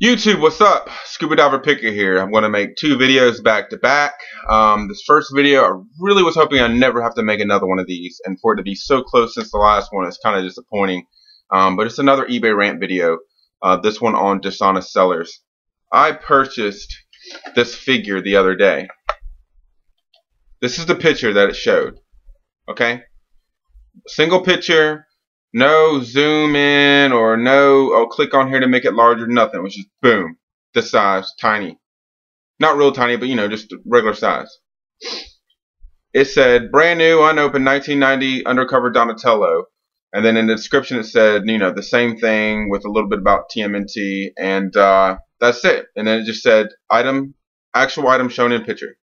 YouTube, what's up? Scuba Diver Picker here. I'm going to make two videos back to back. This first video, I really was hoping I'd never have to make another one of these, and for it to be so close since the last one is kind of disappointing. But it's another eBay rant video. This one on dishonest sellers. I purchased this figure the other day. This is the picture that it showed. Okay? Single picture. No zoom in or no, oh, click on here to make it larger, nothing. It was just boom, this size, tiny. Not real tiny, but just regular size. It said, brand new, unopened, 1990 undercover Donatello. And then in the description it said, the same thing with a little bit about TMNT. And that's it. And then it just said, actual item shown in picture.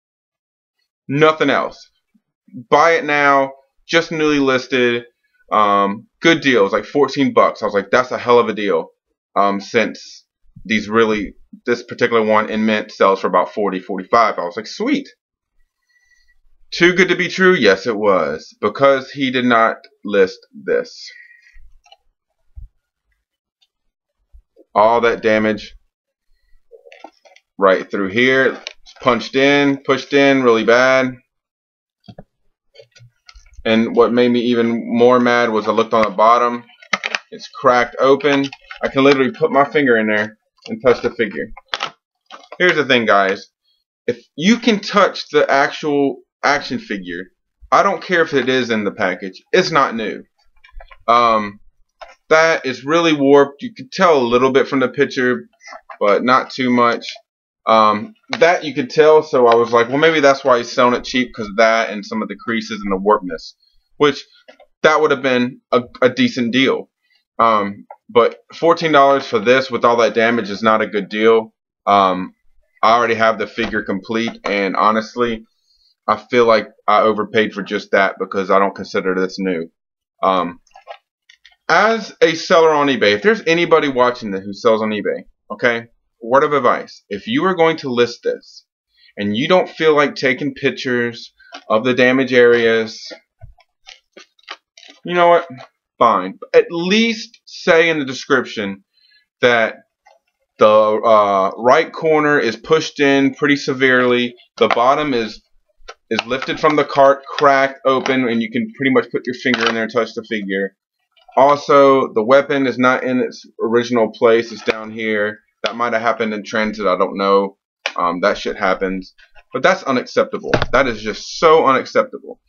Nothing else. Buy it now, just newly listed. Good deal. It was like 14 bucks. I was like, that's a hell of a deal. Since this particular one in mint sells for about 40, 45. I was like, sweet. Too good to be true? Yes, it was. Because he did not list this. All that damage right through here. Pushed in, really bad. And what made me even more mad was I looked on the bottom. It's cracked open. I can literally put my finger in there and touch the figure. Here's the thing, guys. If you can touch the actual action figure, I don't care if it is in the package. It's not new. That is really warped. You could tell a little bit from the picture, but not too much. That you could tell, so I was like, well, maybe that's why he's selling it cheap, because of that and some of the creases and the warpness, which that would have been a decent deal. But $14 for this with all that damage is not a good deal. I already have the figure complete, and honestly, I feel like I overpaid for just that because I don't consider this new. As a seller on eBay, if there's anybody watching this who sells on eBay, okay? Word of advice, if you are going to list this and you don't feel like taking pictures of the damage areas, you know what? Fine. But at least say in the description that the right corner is pushed in pretty severely, the bottom is lifted from the cart, cracked open, and you can pretty much put your finger in there and touch the figure. Also, the weapon is not in its original place, it's down here. That might have happened in transit, I don't know. That shit happens. But that's unacceptable. That is just so unacceptable.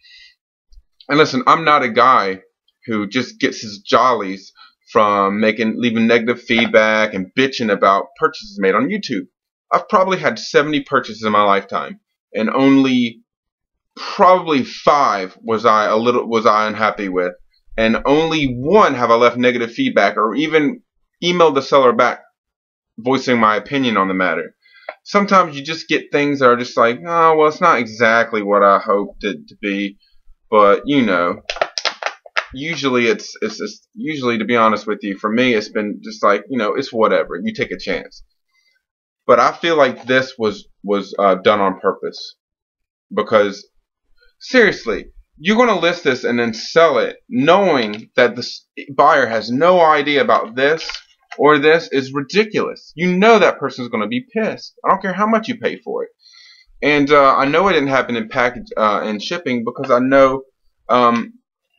And listen, I'm not a guy who just gets his jollies from leaving negative feedback and bitching about purchases made on YouTube. I've probably had 70 purchases in my lifetime, and only probably 5 was I unhappy with, and only 1 have I left negative feedback or even emailed the seller back voicing my opinion on the matter. Sometimes you just get things that are just like, oh, well, it's not exactly what I hoped it to be, but usually it's usually, to be honest with you, for me, it's been just like, it's whatever. You take a chance. But I feel like this was done on purpose, because seriously, you're going to list this and then sell it knowing that the buyer has no idea about this or this is ridiculous. You know that person's going to be pissed. I don't care how much you pay for it. And I know it didn't happen in package and shipping, because I know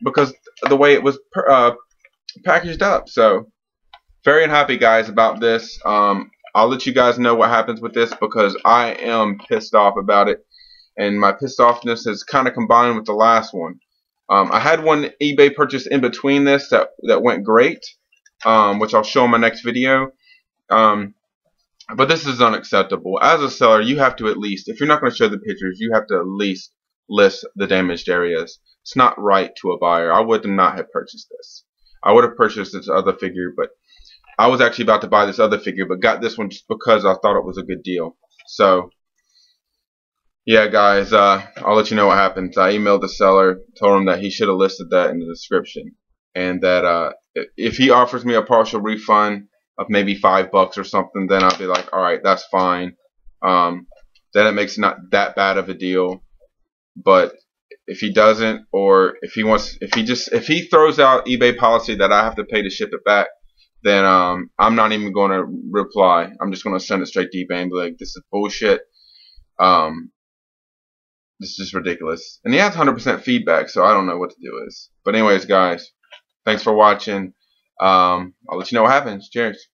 because the way it was packaged up. So very unhappy, guys, about this. I'll let you guys know what happens with this, because I am pissed off about it, and my pissed offness is kind of combined with the last one. I had one eBay purchase in between this that went great. Which I'll show in my next video. But this is unacceptable. As a seller, you have to at least, if you're not going to show the pictures, you have to at least list the damaged areas. It's not right to a buyer. I would not have purchased this. I would have purchased this other figure, but I was actually about to buy this other figure, but got this one just because I thought it was a good deal. So, yeah, guys, I'll let you know what happens. I emailed the seller, told him that he should have listed that in the description, and that if he offers me a partial refund of maybe $5 or something, then I'll be like, all right, that's fine. Then it makes not that bad of a deal. But if he doesn't, or if he throws out eBay policy that I have to pay to ship it back, then I'm not even going to reply. I'm just going to send it straight to eBay and be like, this is bullshit. This is just ridiculous. And he has 100% feedback, so I don't know what to do is. But anyways, guys, thanks for watching. I'll let you know what happens. Cheers.